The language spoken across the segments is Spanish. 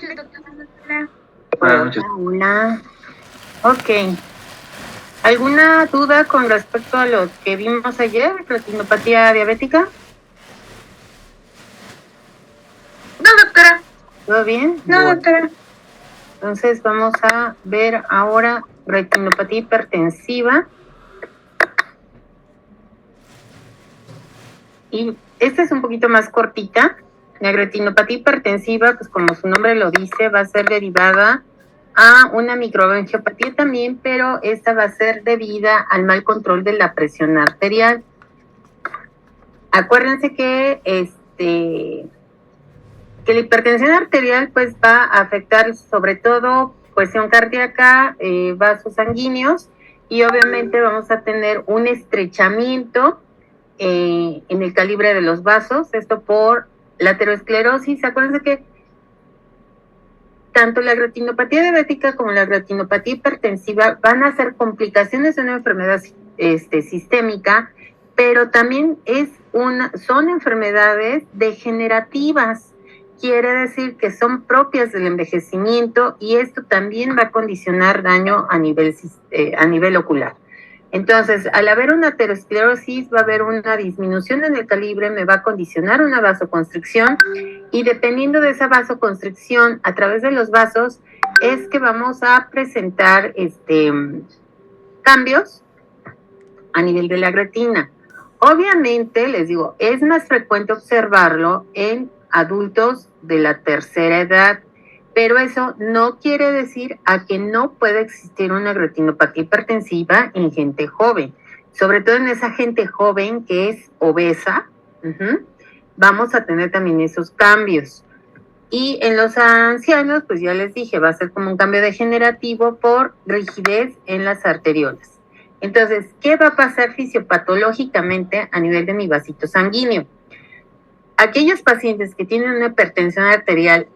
noches, doctora. Buenas noches. Hola. Ok. ¿Alguna duda con respecto a lo que vimos ayer, retinopatía diabética? No, doctora. ¿Todo bien? No, Bueno. doctora. Entonces vamos a ver ahora retinopatía hipertensiva. Y esta es un poquito más cortita. La retinopatía hipertensiva, pues como su nombre lo dice, va a ser derivada a una microangiopatía también, pero esta va a ser debida al mal control de la presión arterial. Acuérdense que la hipertensión arterial pues va a afectar sobre todo presión cardíaca, vasos sanguíneos, y obviamente vamos a tener un estrechamiento en el calibre de los vasos, esto por la aterosclerosis. Acuérdense que tanto la retinopatía diabética como la retinopatía hipertensiva van a ser complicaciones de una enfermedad sistémica, pero también son enfermedades degenerativas. Quiere decir que son propias del envejecimiento y esto también va a condicionar daño a nivel ocular. Entonces, al haber una aterosclerosis, va a haber una disminución en el calibre, me va a condicionar una vasoconstricción, y dependiendo de esa vasoconstricción a través de los vasos, es que vamos a presentar cambios a nivel de la retina. Obviamente, les digo, es más frecuente observarlo en adultos de la tercera edad, pero eso no quiere decir a que no pueda existir una retinopatía hipertensiva en gente joven, sobre todo en esa gente joven que es obesa. Vamos a tener también esos cambios. Y en los ancianos, pues ya les dije, va a ser como un cambio degenerativo por rigidez en las arteriolas. Entonces, ¿qué va a pasar fisiopatológicamente a nivel de mi vasito sanguíneo? Aquellos pacientes que tienen una hipertensión arterial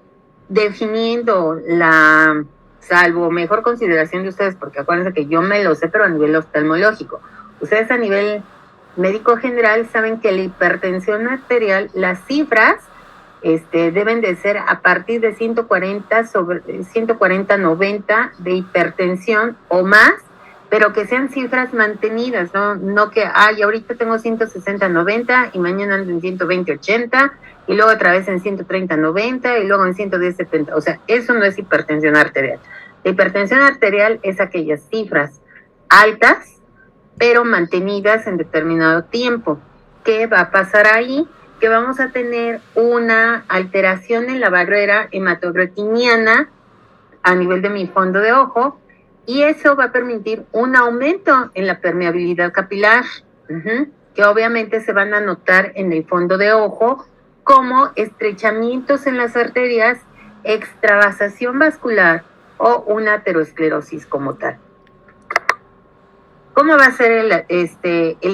definiendo salvo mejor consideración de ustedes, porque acuérdense que yo me lo sé, pero a nivel oftalmológico. Ustedes a nivel médico general saben que la hipertensión arterial, las cifras deben de ser a partir de 140/90 de hipertensión o más, pero que sean cifras mantenidas, no que, ahorita tengo 160/90 y mañana ando en 120/80 y luego otra vez en 130/90 y luego en 110/70. O sea, eso no es hipertensión arterial. La hipertensión arterial es aquellas cifras altas, pero mantenidas en determinado tiempo. ¿Qué va a pasar ahí? Que vamos a tener una alteración en la barrera hematoretiniana a nivel de mi fondo de ojo, y eso va a permitir un aumento en la permeabilidad capilar, que obviamente se van a notar en el fondo de ojo como estrechamientos en las arterias, extravasación vascular o una aterosclerosis como tal. ¿Cómo va a ser el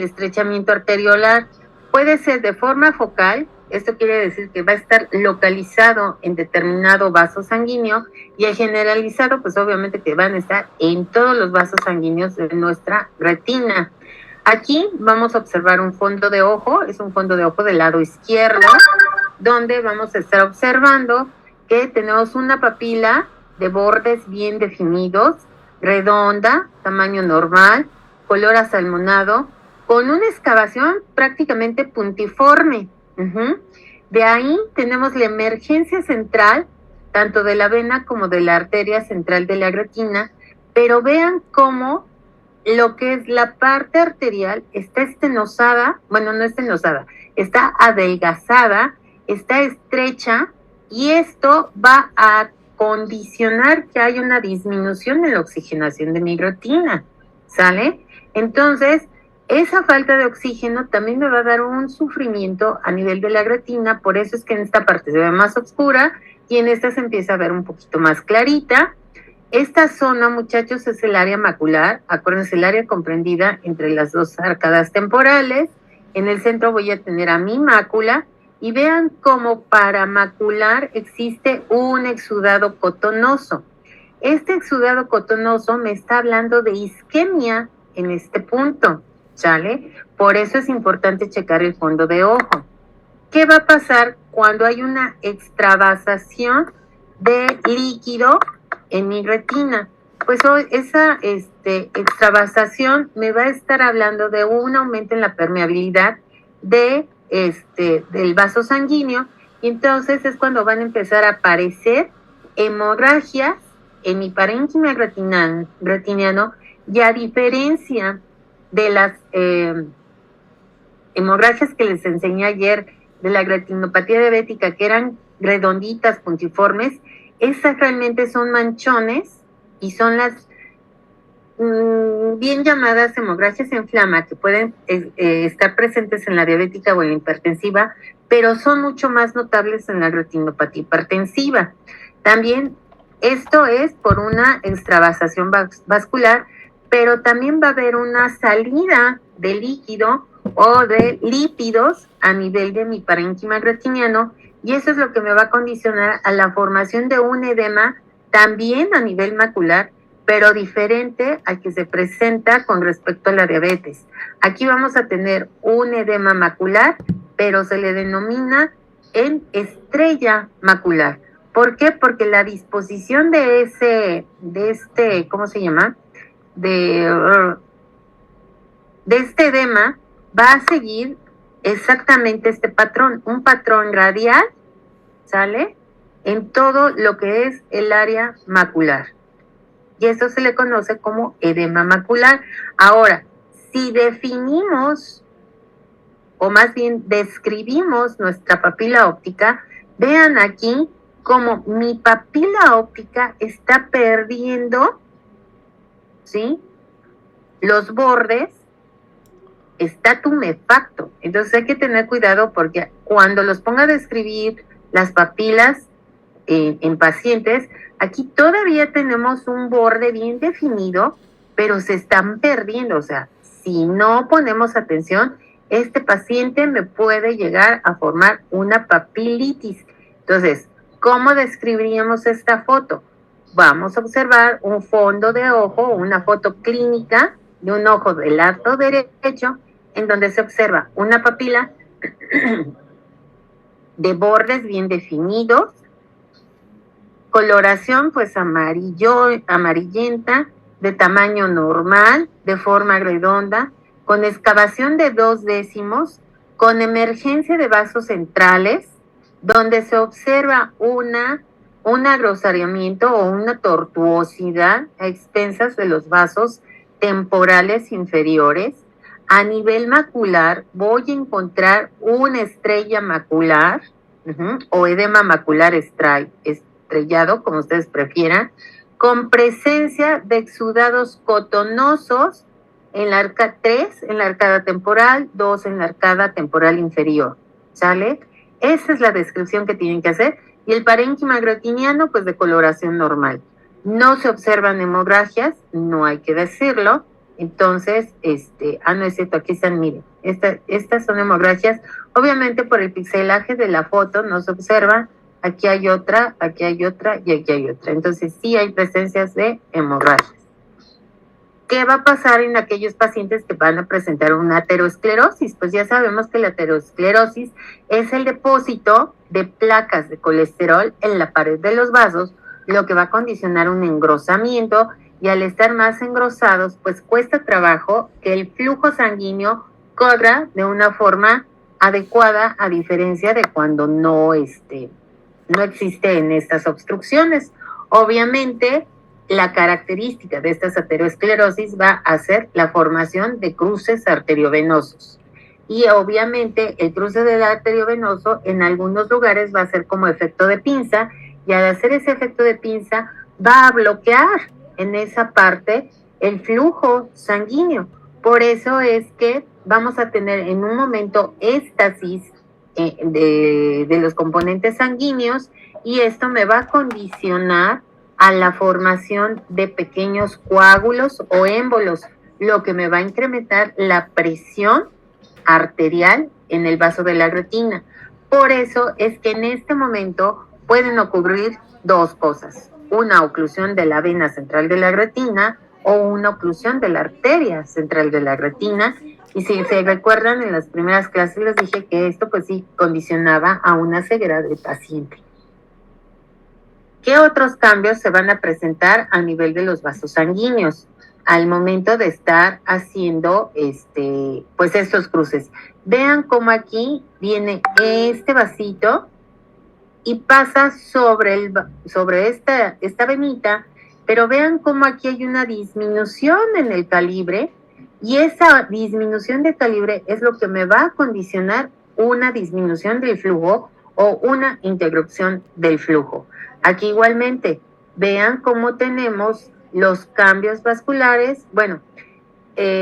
estrechamiento arteriolar? Puede ser de forma focal, esto quiere decir que va a estar localizado en determinado vaso sanguíneo, y el generalizado, pues obviamente que van a estar en todos los vasos sanguíneos de nuestra retina. Aquí vamos a observar un fondo de ojo, es un fondo de ojo del lado izquierdo, donde vamos a estar observando que tenemos una papila de bordes bien definidos, redonda, tamaño normal, color asalmonado, con una excavación prácticamente puntiforme. De ahí tenemos la emergencia central, tanto de la vena como de la arteria central de la retina, pero vean cómo lo que es la parte arterial está estenosada, bueno, no estenosada, está adelgazada, está estrecha, y esto va a condicionar que haya una disminución en la oxigenación de mi retina, ¿sale? Entonces, esa falta de oxígeno también me va a dar un sufrimiento a nivel de la retina, por eso es que en esta parte se ve más oscura y en esta se empieza a ver un poquito más clarita. Esta zona, muchachos, es el área macular. Acuérdense, el área comprendida entre las dos arcadas temporales. En el centro voy a tener a mi mácula, y vean cómo para macular existe un exudado cotonoso. Este exudado cotonoso me está hablando de isquemia en este punto, ¿sale? Por eso es importante checar el fondo de ojo. ¿Qué va a pasar cuando hay una extravasación de líquido en mi retina. Pues esa extravasación me va a estar hablando de un aumento en la permeabilidad del vaso sanguíneo, y entonces es cuando van a empezar a aparecer hemorragias en mi parénquima retiniano, y a diferencia de las hemorragias que les enseñé ayer de la retinopatía diabética, que eran redonditas, puntiformes, esas realmente son manchones y son las bien llamadas hemorragias en flama, que pueden estar presentes en la diabética o en la hipertensiva, pero son mucho más notables en la retinopatía hipertensiva. También esto es por una extravasación vascular, pero también va a haber una salida de líquido o de lípidos a nivel de mi parénquima retiniano, y eso es lo que me va a condicionar a la formación de un edema también a nivel macular, pero diferente al que se presenta con respecto a la diabetes. Aquí vamos a tener un edema macular, pero se le denomina en estrella macular. ¿Por qué? Porque la disposición de ¿cómo se llama? De este edema va a seguir exactamente este patrón, un patrón radial, ¿sale? En todo lo que es el área macular. Y eso se le conoce como edema macular. Ahora, si definimos, o más bien describimos nuestra papila óptica, vean aquí como mi papila óptica está perdiendo, ¿sí?, los bordes, está tumefacto. Entonces hay que tener cuidado, porque cuando los ponga a describir las papilas en pacientes, aquí todavía tenemos un borde bien definido, pero se están perdiendo. O sea, si no ponemos atención, este paciente me puede llegar a formar una papilitis. Entonces, ¿cómo describiríamos esta foto? Vamos a observar un fondo de ojo, una foto clínica de un ojo del lado derecho, en donde se observa una papila de bordes bien definidos, coloración pues amarillenta, de tamaño normal, de forma redonda, con excavación de 2 décimos, con emergencia de vasos centrales, donde se observa un agrosariamiento o una tortuosidad a expensas de los vasos temporales inferiores. A nivel macular voy a encontrar una estrella macular, o edema macular estrellado, como ustedes prefieran, con presencia de exudados cotonosos en la arcada 3, en la arcada temporal, 2 en la arcada temporal inferior, ¿sale? Esa es la descripción que tienen que hacer. Y el parénquima retiniano, pues de coloración normal. No se observan hemorragias, no hay que decirlo. Entonces, no es cierto, aquí están, miren, estas son hemorragias. Obviamente por el pixelaje de la foto no se observa. Aquí hay otra, aquí hay otra y aquí hay otra. Entonces sí hay presencias de hemorragias. ¿Qué va a pasar en aquellos pacientes que van a presentar una aterosclerosis? Pues ya sabemos que la aterosclerosis es el depósito de placas de colesterol en la pared de los vasos, lo que va a condicionar un engrosamiento, y al estar más engrosados, pues cuesta trabajo que el flujo sanguíneo corra de una forma adecuada, a diferencia de cuando no existen estas obstrucciones. Obviamente, la característica de estas aterosclerosis va a ser la formación de cruces arteriovenosos. Y obviamente el cruce del arteriovenoso en algunos lugares va a ser como efecto de pinza, y al hacer ese efecto de pinza va a bloquear en esa parte el flujo sanguíneo. Por eso es que vamos a tener en un momento éstasis de los componentes sanguíneos, y esto me va a condicionar a la formación de pequeños coágulos o émbolos, lo que me va a incrementar la presión arterial en el vaso de la retina. Por eso es que en este momento pueden ocurrir dos cosas: una oclusión de la vena central de la retina o una oclusión de la arteria central de la retina. Y si se recuerdan, en las primeras clases les dije que esto pues sí condicionaba a una ceguera del paciente. ¿Qué otros cambios se van a presentar a nivel de los vasos sanguíneos al momento de estar haciendo pues estos cruces? Vean cómo aquí viene este vasito y pasa sobre esta venita, pero vean cómo aquí hay una disminución en el calibre, y esa disminución de calibre es lo que me va a condicionar una disminución del flujo o una interrupción del flujo. Aquí igualmente, vean cómo tenemos los cambios vasculares. Bueno,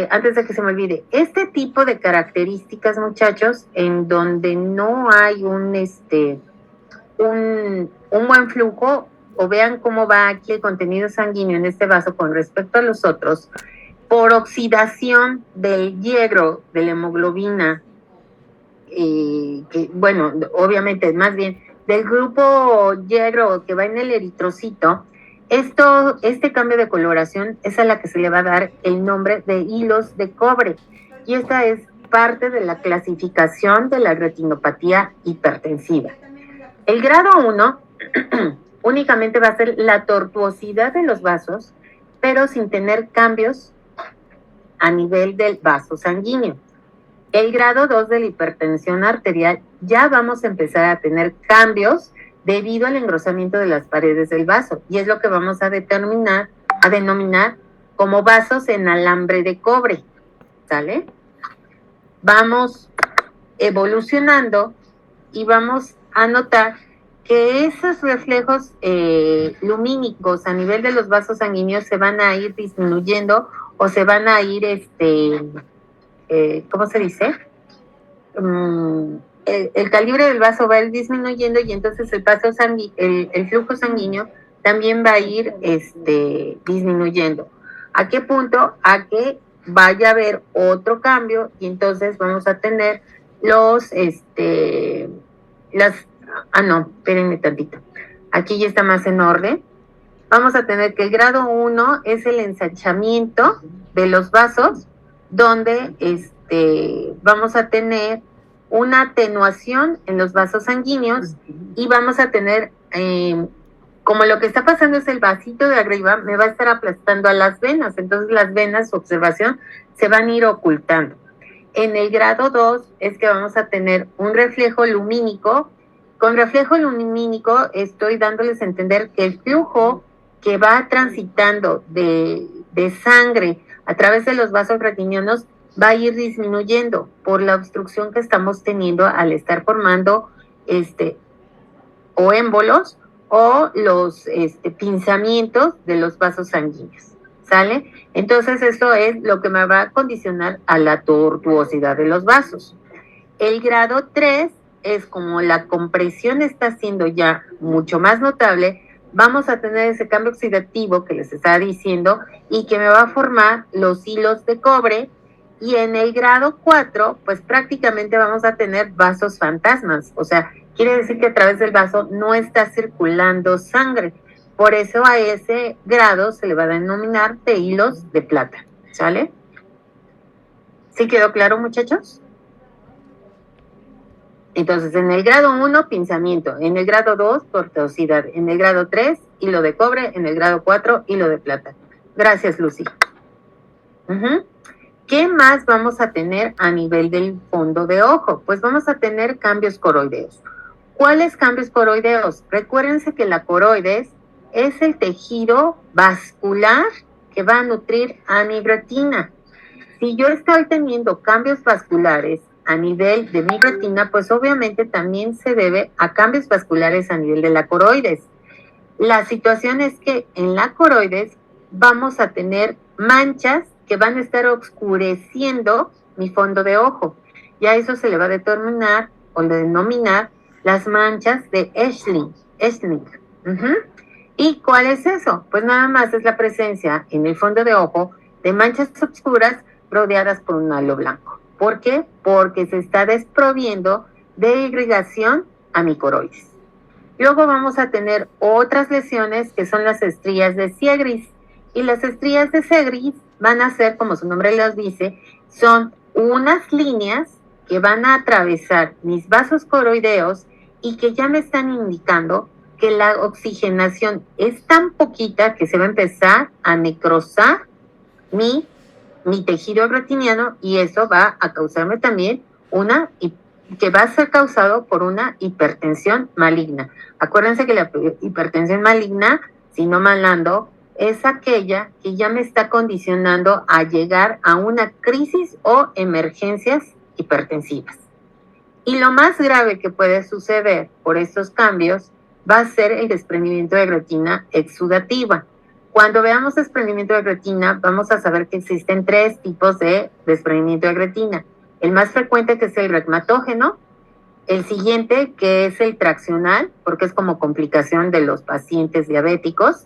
antes de que se me olvide, este tipo de características, muchachos, en donde no hay un buen flujo, o vean cómo va aquí el contenido sanguíneo en este vaso con respecto a los otros, por oxidación del hierro, de la hemoglobina, que, bueno, obviamente, más bien, del grupo hierro que va en el eritrocito, este cambio de coloración es a la que se le va a dar el nombre de hilos de cobre, y esta es parte de la clasificación de la retinopatía hipertensiva. El grado 1 únicamente va a ser la tortuosidad de los vasos, pero sin tener cambios a nivel del vaso sanguíneo. El grado 2 de la hipertensión arterial ya vamos a empezar a tener cambios debido al engrosamiento de las paredes del vaso, y es lo que vamos a denominar como vasos en alambre de cobre, ¿sale? Vamos evolucionando y vamos a notar que esos reflejos lumínicos a nivel de los vasos sanguíneos se van a ir disminuyendo, o se van a ir, ¿cómo se dice? El calibre del vaso va a ir disminuyendo, y entonces el flujo sanguíneo también va a ir disminuyendo. ¿A qué punto? A que vaya a haber otro cambio, y entonces vamos a tener espérenme tantito. Aquí ya está más en orden. Vamos a tener que el grado 1 es el ensanchamiento de los vasos, donde vamos a tener una atenuación en los vasos sanguíneos, y vamos a tener, como lo que está pasando es el vasito de arriba, me va a estar aplastando a las venas, entonces las venas, observación, se van a ir ocultando. En el grado 2 es que vamos a tener un reflejo lumínico. Con reflejo lumínico estoy dándoles a entender que el flujo que va transitando de sangre a través de los vasos retinianos va a ir disminuyendo por la obstrucción que estamos teniendo al estar formando o émbolos o los pinzamientos de los vasos sanguíneos, ¿sale? Entonces esto es lo que me va a condicionar a la tortuosidad de los vasos. El grado 3 es como la compresión está siendo ya mucho más notable, vamos a tener ese cambio oxidativo que les estaba diciendo, y que me va a formar los hilos de cobre. Y en el grado 4, pues prácticamente vamos a tener vasos fantasmas, o sea, quiere decir que a través del vaso no está circulando sangre. Por eso a ese grado se le va a denominar de hilos de plata, ¿sale? ¿Sí quedó claro, muchachos? Entonces, en el grado 1, pinzamiento. En el grado 2, tortuosidad. En el grado 3, hilo de cobre. En el grado 4, hilo de plata. Gracias, Lucy. ¿Qué más vamos a tener a nivel del fondo de ojo? Pues vamos a tener cambios coroideos. ¿Cuáles cambios coroideos? Recuérdense que la coroides es el tejido vascular que va a nutrir a mi retina. Si yo estoy teniendo cambios vasculares a nivel de mi retina, pues obviamente también se debe a cambios vasculares a nivel de la coroides. La situación es que en la coroides vamos a tener manchas que van a estar oscureciendo mi fondo de ojo. Y a eso se le va a determinar o denominar las manchas de Schleich. ¿Y cuál es eso? Pues nada más es la presencia en el fondo de ojo de manchas oscuras rodeadas por un halo blanco. ¿Por qué? Porque se está desproviendo de irrigación a mi coroides. Luego vamos a tener otras lesiones que son las estrías de Sjögren's. Y las estrías de Sjögren's van a ser, como su nombre los dice, son unas líneas que van a atravesar mis vasos coroideos y que ya me están indicando que la oxigenación es tan poquita que se va a empezar a necrosar mi tejido retiniano, y eso va a causarme también que va a ser causado por una hipertensión maligna. Acuérdense que la hipertensión maligna, si no mal ando, es aquella que ya me está condicionando a llegar a una crisis o emergencias hipertensivas. Y lo más grave que puede suceder por estos cambios va a ser el desprendimiento de retina exudativa. Cuando veamos desprendimiento de retina, vamos a saber que existen 3 tipos de desprendimiento de retina. El más frecuente, que es el reumatógeno. El siguiente, que es el traccional, porque es como complicación de los pacientes diabéticos.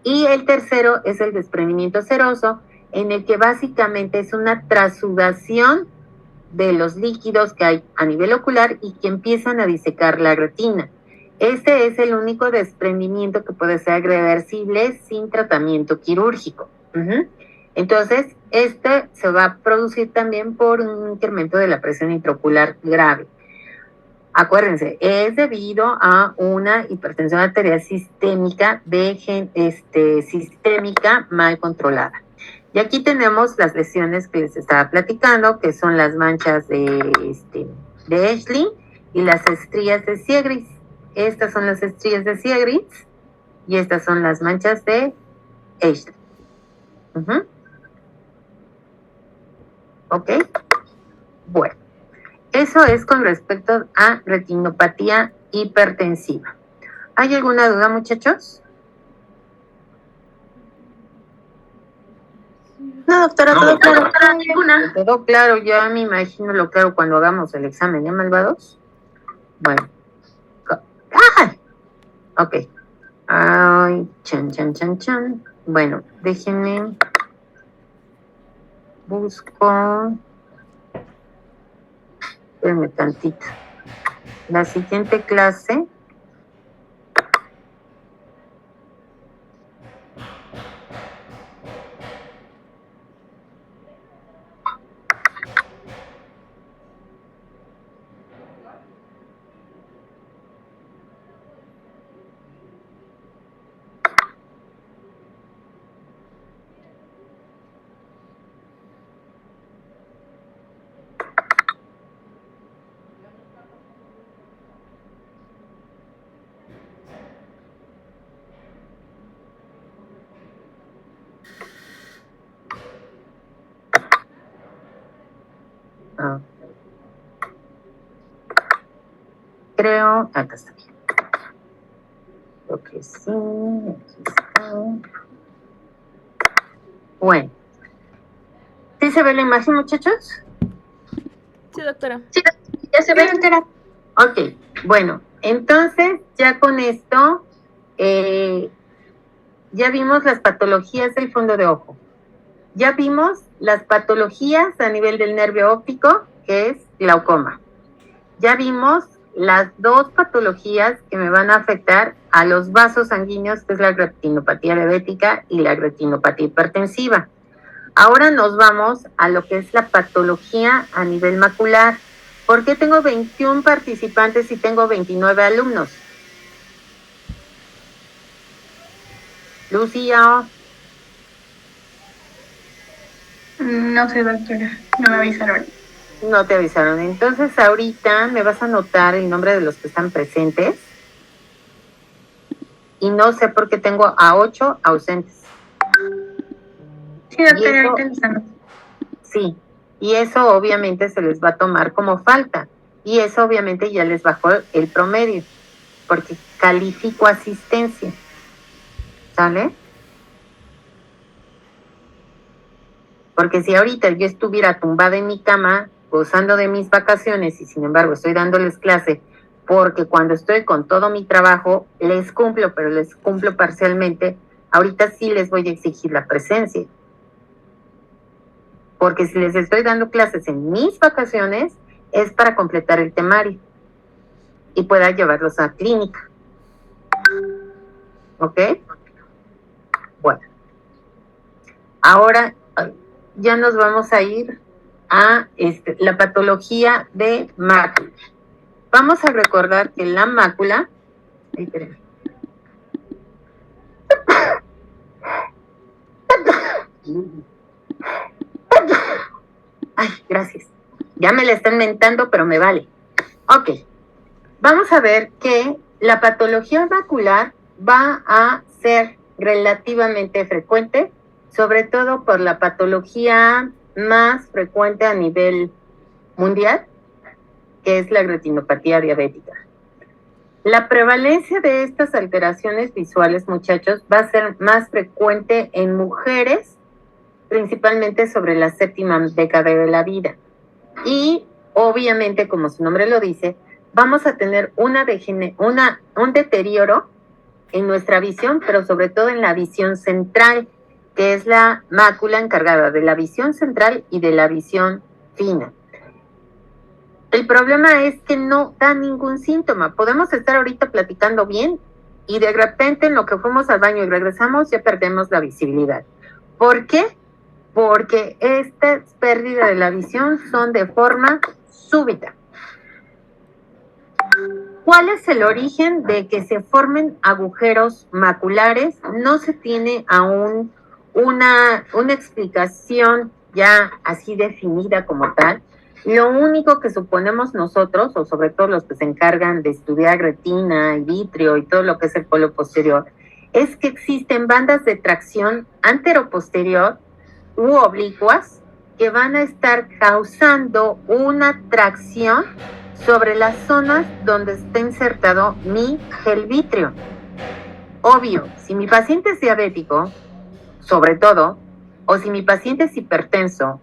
Y el tercero es el desprendimiento seroso, en el que básicamente es una trasudación de los líquidos que hay a nivel ocular y que empiezan a disecar la retina. Este es el único desprendimiento que puede ser reversible sin tratamiento quirúrgico. Entonces, este se va a producir también por un incremento de la presión intraocular grave. Acuérdense, es debido a una hipertensión arterial sistémica sistémica mal controlada. Y aquí tenemos las lesiones que les estaba platicando, que son las manchas de Eshling y las estrías de Siegfried. Estas son las estrías de Siegfried y estas son las manchas de Eshling. ¿Ok? Bueno, eso es con respecto a retinopatía hipertensiva. ¿Hay alguna duda, muchachos? No, doctora, todo claro. Ninguna. Todo claro, ya me imagino lo claro cuando hagamos el examen, ¿eh, malvados? Bueno. ¡Ah! Ok. Ay, chan. Bueno, déjenme. Busco. Espérenme tantito. La siguiente clase. Creo, acá está bien. Creo que sí, aquí está. Bueno. ¿Sí se ve la imagen, muchachos? Sí, doctora. Sí, ya se ve. Doctora. Ok, bueno, entonces ya con esto ya vimos las patologías del fondo de ojo. Ya vimos las patologías a nivel del nervio óptico, que es glaucoma. Ya vimos las 2 patologías que me van a afectar a los vasos sanguíneos, que es la retinopatía diabética y la retinopatía hipertensiva. Ahora nos vamos a lo que es la patología a nivel macular. ¿Por qué tengo 21 participantes y tengo 29 alumnos? Lucía. No sé, doctora. No me avisaron. No te avisaron. Entonces ahorita me vas a anotar el nombre de los que están presentes. Y no sé por qué tengo a 8 ausentes. Sí, doctora, ahorita lo estamos. Sí, y eso obviamente se les va a tomar como falta. Y eso obviamente ya les bajó el promedio, porque califico asistencia. ¿Sale? Porque si ahorita yo estuviera tumbada en mi cama, gozando de mis vacaciones, y sin embargo estoy dándoles clase, porque cuando estoy con todo mi trabajo, les cumplo, pero les cumplo parcialmente, ahorita sí les voy a exigir la presencia. Porque si les estoy dando clases en mis vacaciones, es para completar el temario y pueda llevarlos a clínica. ¿Ok? Bueno. Ahora ya nos vamos a ir a la patología de mácula. Vamos a recordar que la mácula, Ay, gracias. Ya me la están mentando, pero me vale. Ok. Vamos a ver que la patología macular va a ser relativamente frecuente, sobre todo por la patología más frecuente a nivel mundial, que es la retinopatía diabética. La prevalencia de estas alteraciones visuales, muchachos, va a ser más frecuente en mujeres, principalmente sobre la 7ª década de la vida. Y obviamente, como su nombre lo dice, vamos a tener un deterioro en nuestra visión, pero sobre todo en la visión central, que es la mácula encargada de la visión central y de la visión fina. El problema es que no da ningún síntoma. Podemos estar ahorita platicando bien y de repente en lo que fuimos al baño y regresamos ya perdemos la visibilidad. ¿Por qué? Porque estas pérdidas de la visión son de forma súbita. ¿Cuál es el origen de que se formen agujeros maculares? No se tiene aún una explicación ya así definida como tal. Lo único que suponemos nosotros, o sobre todo los que se encargan de estudiar retina y vitrio y todo lo que es el polo posterior, es que existen bandas de tracción anteroposterior u oblicuas que van a estar causando una tracción sobre las zonas donde está insertado mi gel vitrio. Obvio, si mi paciente es diabético, sobre todo, o si mi paciente es hipertenso,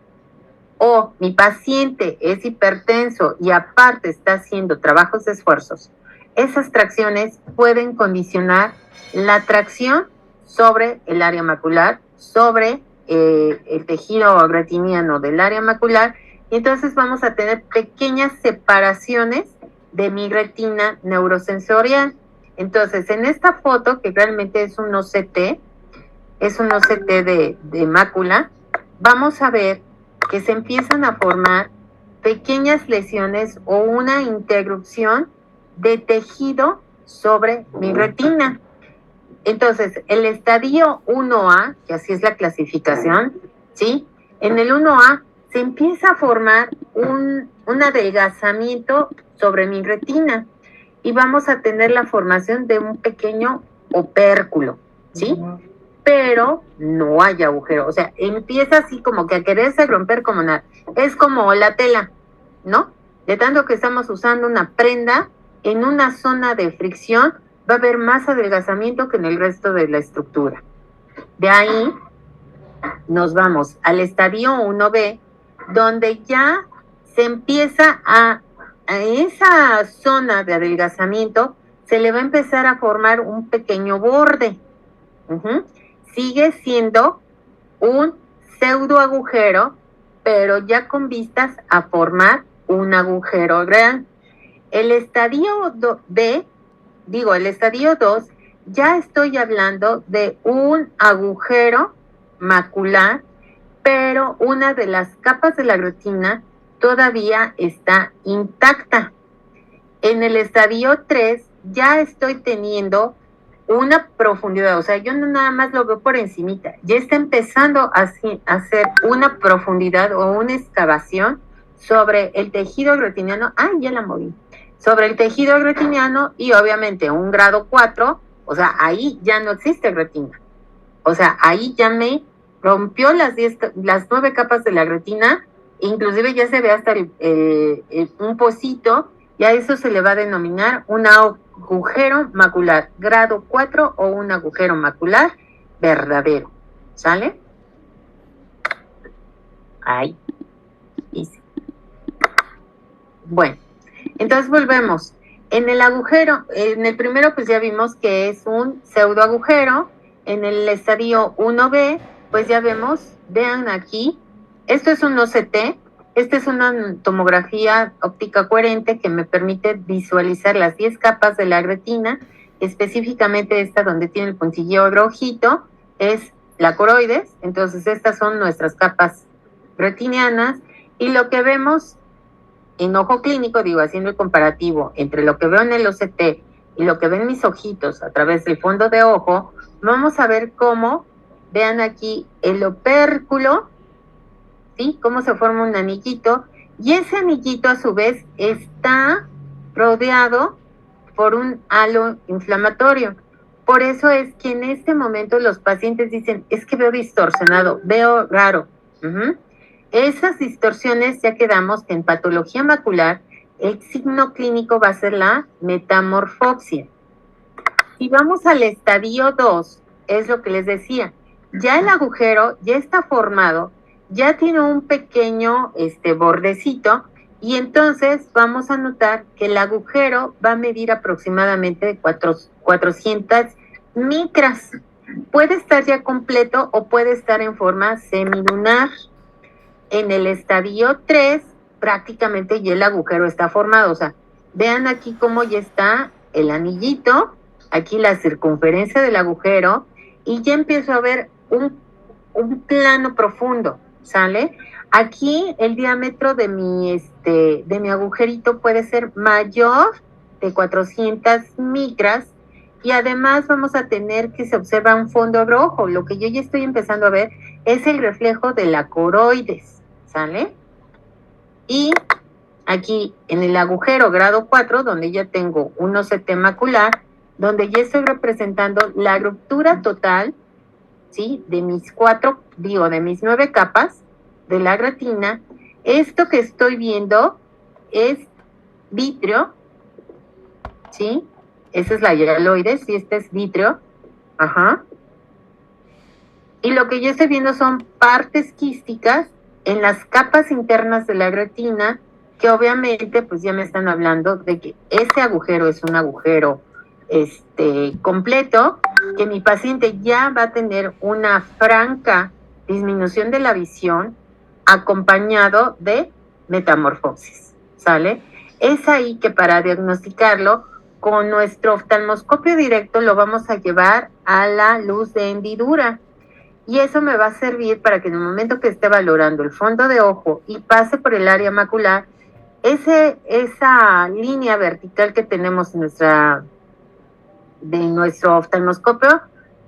o mi paciente es hipertenso y aparte está haciendo trabajos de esfuerzos, esas tracciones pueden condicionar la tracción sobre el área macular, sobre el tejido retiniano del área macular, y entonces vamos a tener pequeñas separaciones de mi retina neurosensorial. Entonces, en esta foto, que realmente es un OCT, de mácula, vamos a ver que se empiezan a formar pequeñas lesiones o una interrupción de tejido sobre mi retina. Entonces, el estadio 1A, que así es la clasificación, ¿sí? En el 1A se empieza a formar un adelgazamiento sobre mi retina y vamos a tener la formación de un pequeño opérculo, ¿sí? Pero no hay agujero, o sea, empieza así como que a quererse romper como nada. Es como la tela, ¿no? De tanto que estamos usando una prenda, en una zona de fricción va a haber más adelgazamiento que en el resto de la estructura. De ahí nos vamos al estadio 1B, donde ya se empieza a esa zona de adelgazamiento, se le va a empezar a formar un pequeño borde. Sigue siendo un pseudo agujero, pero ya con vistas a formar un agujero real. El estadio el estadio 2, ya estoy hablando de un agujero macular, pero una de las capas de la retina todavía está intacta. En el estadio 3 ya estoy teniendo una profundidad, o sea, yo no nada más lo veo por encimita, ya está empezando a hacer una profundidad o una excavación sobre el tejido retiniano, ya la moví, sobre el tejido retiniano y obviamente un grado 4, o sea, ahí ya no existe retina, o sea, ahí ya me rompió las 9 capas de la retina, inclusive ya se ve hasta un pocito, y a eso se le va a denominar un agujero macular grado 4 o un agujero macular verdadero, ¿sale? Ahí, dice. Bueno, entonces volvemos. En el agujero, en el primero pues ya vimos que es un pseudo agujero. En el estadio 1B, pues ya vemos, vean aquí, esto es un OCT. Esta es una tomografía óptica coherente que me permite visualizar las 10 capas de la retina, específicamente esta donde tiene el puntilleo rojito, es la coroides, entonces estas son nuestras capas retinianas, y lo que vemos en ojo clínico, haciendo el comparativo entre lo que veo en el OCT y lo que ven mis ojitos a través del fondo de ojo, vamos a ver cómo vean aquí el opérculo, ¿sí? Cómo se forma un anillito, y ese anillito a su vez está rodeado por un halo inflamatorio. Por eso es que en este momento los pacientes dicen, es que veo distorsionado, veo raro. Esas distorsiones ya quedamos que en patología macular el signo clínico va a ser la metamorfopsia. Si vamos al estadio 2, es lo que les decía, ya el agujero ya está formado, ya tiene un pequeño bordecito, y entonces vamos a notar que el agujero va a medir aproximadamente 400 micras. Puede estar ya completo o puede estar en forma semilunar. En el estadio 3, prácticamente ya el agujero está formado. O sea, vean aquí cómo ya está el anillito, aquí la circunferencia del agujero, y ya empiezo a ver un plano profundo, ¿sale? Aquí el diámetro de mi agujerito puede ser mayor de 400 micras, y además vamos a tener que se observa un fondo rojo. Lo que yo ya estoy empezando a ver es el reflejo de la coroides, ¿sale? Y aquí en el agujero grado 4, donde ya tengo un OCT macular, donde ya estoy representando la ruptura total, ¿sí? De mis 9 capas de la retina. Esto que estoy viendo es vítreo, ¿sí? Esa es la hialoides y este es vítreo. Y lo que yo estoy viendo son partes quísticas en las capas internas de la retina, que obviamente pues ya me están hablando de que ese agujero es un agujero completo, que mi paciente ya va a tener una franca disminución de la visión acompañado de metamorfosis, ¿sale? Es ahí que para diagnosticarlo con nuestro oftalmoscopio directo lo vamos a llevar a la luz de hendidura, y eso me va a servir para que en el momento que esté valorando el fondo de ojo y pase por el área macular, esa línea vertical que tenemos de nuestro oftalmoscopio,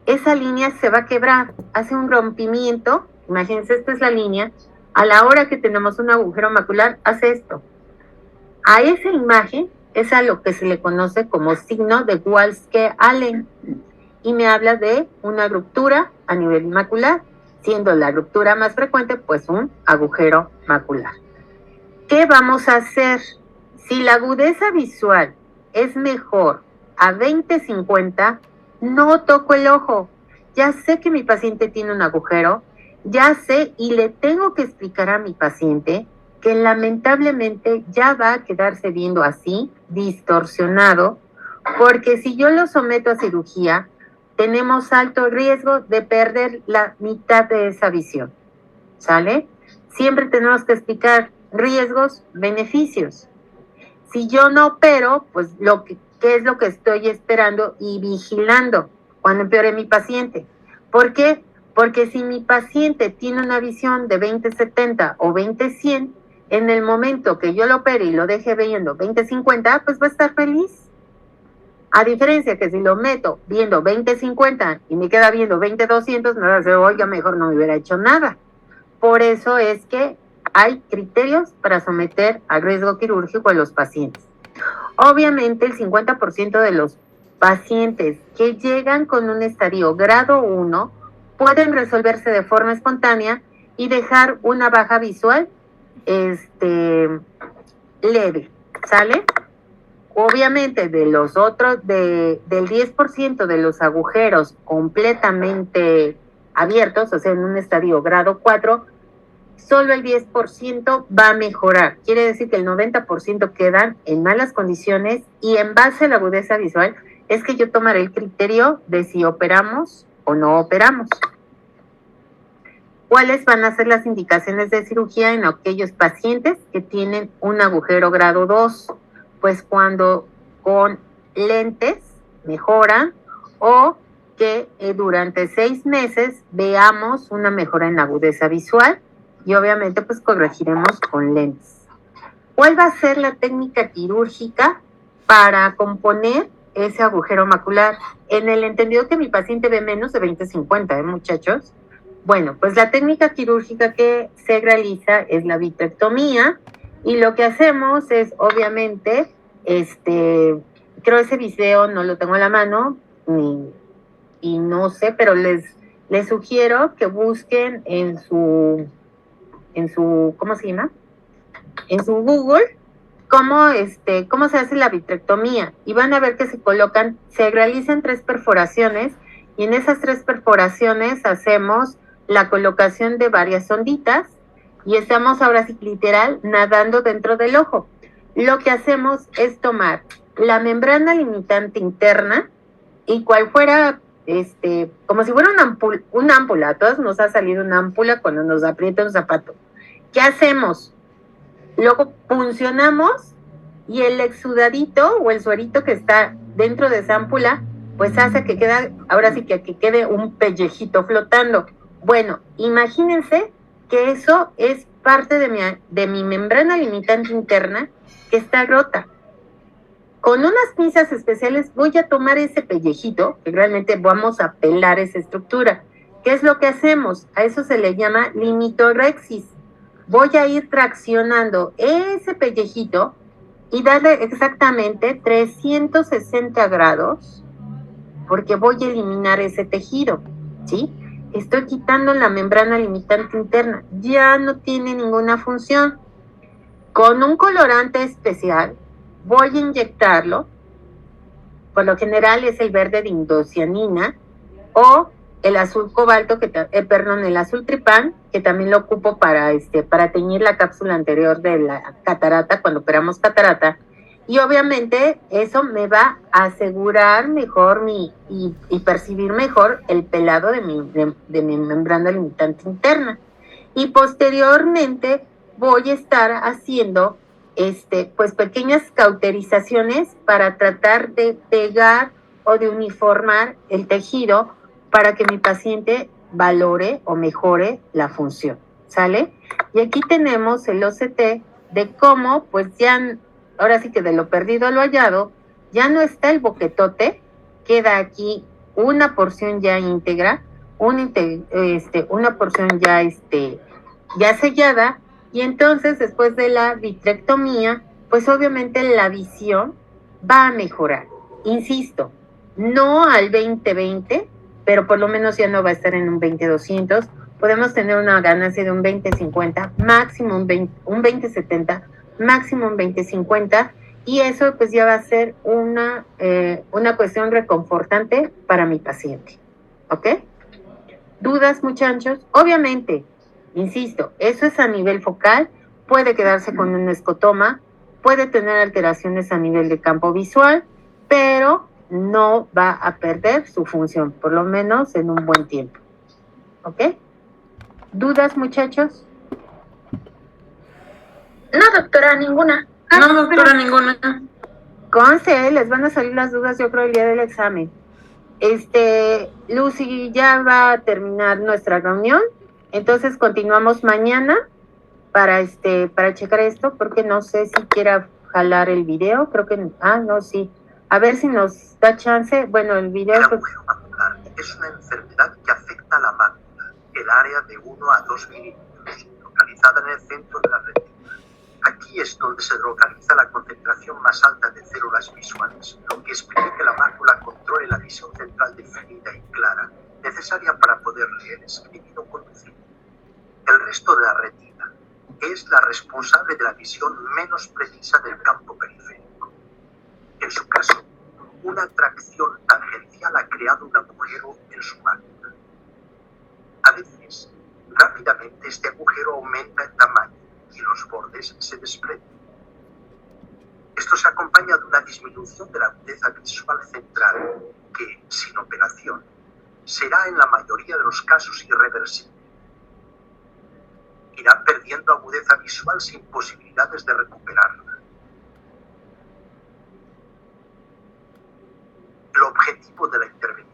esa línea se va a quebrar, hace un rompimiento. Imagínense, esta es la línea. A la hora que tenemos un agujero macular, hace esto. A esa imagen es a lo que se le conoce como signo de Walske-Allen, y me habla de una ruptura a nivel macular, siendo la ruptura más frecuente pues un agujero macular. ¿Qué vamos a hacer? Si la agudeza visual es mejor a 20/50, no toco el ojo. Ya sé que mi paciente tiene un agujero, ya sé, y le tengo que explicar a mi paciente que lamentablemente ya va a quedarse viendo así, distorsionado, porque si yo lo someto a cirugía, tenemos alto riesgo de perder la mitad de esa visión, ¿sale? Siempre tenemos que explicar riesgos, beneficios. Si yo no opero, pues ¿qué es lo que estoy esperando y vigilando cuando empeore mi paciente? ¿Por qué? Porque si mi paciente tiene una visión de 20/70 o 20/100, en el momento que yo lo opere y lo deje viendo 20/50, pues va a estar feliz. A diferencia que si lo meto viendo 20/50 y me queda viendo 20/200, me va a decir, oiga, mejor no me hubiera hecho nada. Por eso es que hay criterios para someter a riesgo quirúrgico a los pacientes. Obviamente el 50% de los pacientes que llegan con un estadio grado 1 pueden resolverse de forma espontánea y dejar una baja visual leve, ¿sale? Obviamente del 10% de los agujeros completamente abiertos, o sea, en un estadio grado 4, solo el 10% va a mejorar. Quiere decir que el 90% quedan en malas condiciones, y en base a la agudeza visual es que yo tomaré el criterio de si operamos o no operamos. ¿Cuáles van a ser las indicaciones de cirugía en aquellos pacientes que tienen un agujero grado 2? Pues cuando con lentes mejoran, o que durante 6 meses veamos una mejora en la agudeza visual, y obviamente pues corregiremos con lentes. ¿Cuál va a ser la técnica quirúrgica para componer ese agujero macular, en el entendido que mi paciente ve menos de 20/50, muchachos. Bueno, pues la técnica quirúrgica que se realiza es la vitrectomía, y lo que hacemos es, obviamente, creo ese video no lo tengo a la mano, y no sé, pero les sugiero que busquen en su, ¿cómo se llama? En su Google, cómo se hace la vitrectomía, y van a ver que se realizan 3 perforaciones, y en esas 3 perforaciones hacemos la colocación de varias onditas, y estamos ahora sí literal nadando dentro del ojo. Lo que hacemos es tomar la membrana limitante interna, y cual fuera, como si fuera una ámpula, a todos nos ha salido una ámpula cuando nos aprieta un zapato. ¿Qué hacemos? Luego puncionamos, y el exudadito o el suerito que está dentro de esa ámpula, pues hace que quede un pellejito flotando. Bueno, imagínense que eso es parte de mi membrana limitante interna que está rota. Con unas pinzas especiales voy a tomar ese pellejito, que realmente vamos a pelar esa estructura. ¿Qué es lo que hacemos? A eso se le llama limitorexis. Voy a ir traccionando ese pellejito y darle exactamente 360 grados, porque voy a eliminar ese tejido, ¿sí? Estoy quitando la membrana limitante interna, ya no tiene ninguna función. Con un colorante especial voy a inyectarlo, por lo general es el verde de indocianina, o el azul cobalto, el azul tripán, que también lo ocupo para teñir la cápsula anterior de la catarata, cuando operamos catarata, y obviamente eso me va a asegurar mejor y percibir mejor el pelado de mi membrana limitante interna. Y posteriormente voy a estar haciendo pues pequeñas cauterizaciones para tratar de pegar o de uniformar el tejido, para que mi paciente valore o mejore la función, ¿sale? Y aquí tenemos el OCT de cómo, pues ya, ahora sí que de lo perdido a lo hallado, ya no está el boquetote, queda aquí una porción ya íntegra, una porción ya sellada, y entonces después de la vitrectomía, pues obviamente la visión va a mejorar. Insisto, no al 20/20, pero por lo menos ya no va a estar en un 20/200. Podemos tener una ganancia de un 20/50, máximo un 20/70, máximo un 20/50, y eso pues ya va a ser una cuestión reconfortante para mi paciente, ¿ok? ¿Dudas, muchachos? Obviamente, insisto, eso es a nivel focal, puede quedarse con un escotoma, puede tener alteraciones a nivel de campo visual, pero no va a perder su función, por lo menos en un buen tiempo. ¿Ok? ¿Dudas, muchachos? No, doctora, ninguna. No, doctora, ninguna. Conste, les van a salir las dudas, yo creo, el día del examen. Lucy, ya va a terminar nuestra reunión, entonces continuamos mañana para checar esto, porque no sé si quiera jalar el video, creo que, no, sí. A ver si nos da chance. Bueno, el video... El agujero macular es una enfermedad que afecta a la mácula, el área de 1 a 2 milímetros, localizada en el centro de la retina. Aquí es donde se localiza la concentración más alta de células visuales, lo que explica que la mácula controle la visión central definida y clara, necesaria para poder leer, escribir o conducir. El resto de la retina es la responsable de la visión menos precisa del campo periférico. En su caso, una tracción tangencial ha creado un agujero en su mácula. A veces, rápidamente este agujero aumenta en tamaño y los bordes se desprenden. Esto se acompaña de una disminución de la agudeza visual central que, sin operación, será en la mayoría de los casos irreversible. Irá perdiendo agudeza visual sin posibilidades de recuperarla. El objetivo de la intervención